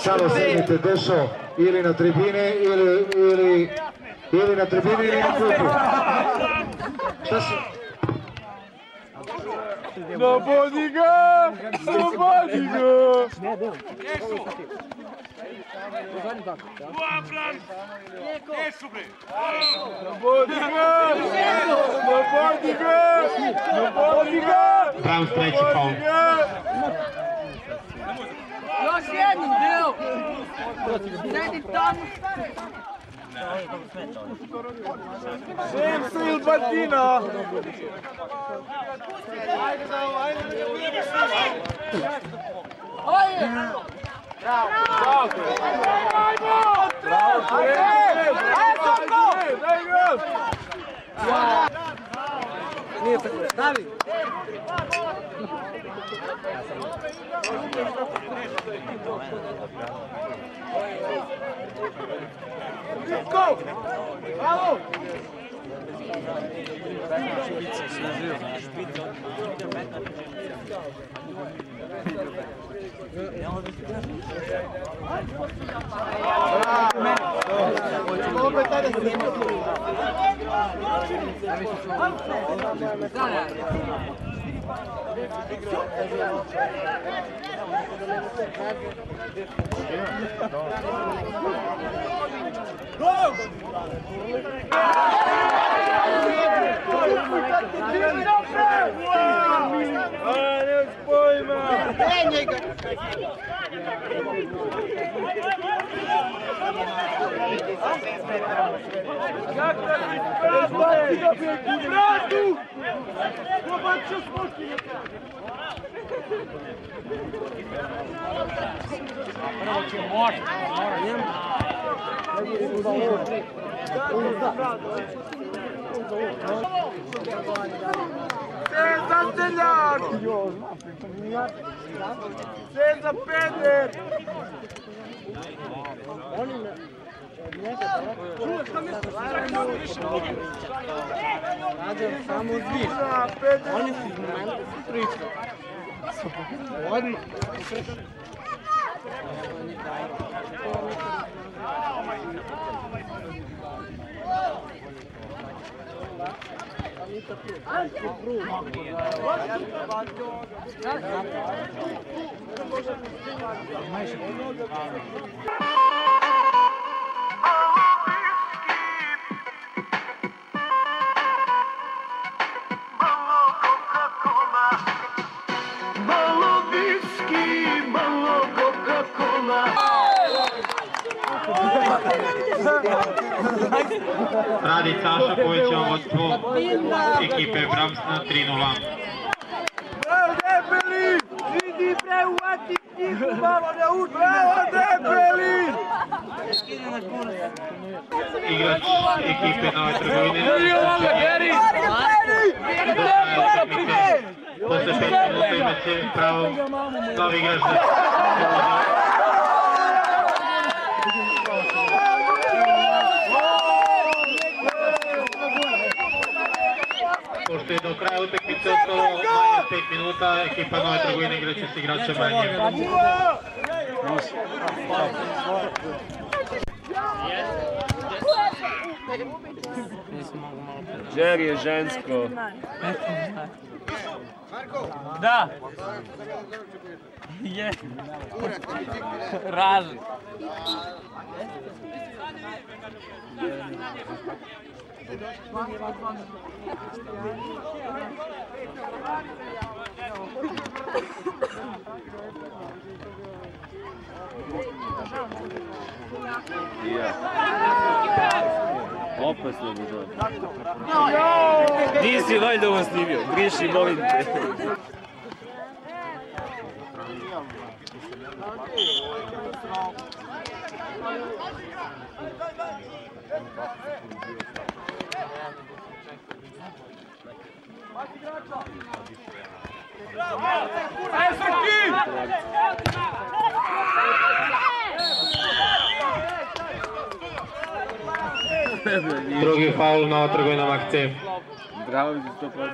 Samo sednite dešo ili na tribine ili na tribine ili na klupu. Šta se... Slobodi ga! Slobodi ga! Bravo, treći faul. Još jednim, Deo! Sedi tamo! Sem sil batina! Ajde! Bravo! Nije tako, stavi! Go! Bravo! Senza seljak! Senza peder! Samo zviš. Oni su znali pričali. Odmah. Radi Saša povećao vodstvo ekipe Bramsna 3:0. Bravo Debeli! Vidi bre, uvati knjigu, malo ne uči! Bravo Debeli! Igrač ekipe Nove Trgovine. Posle 5 minuta imat će pravo novi igrač da... Pošto je do kraja utakmice ostalo manje od 5 minuta, ekipa Nove Trgovine igraće s igračem manje. Jerry je žensko. Da. Je. Raži. Opasno bi to. Nisi valjda ovo snimio, briši, molim te. Drugi faul na Trgovinom akcije. Bravo, ti 100%.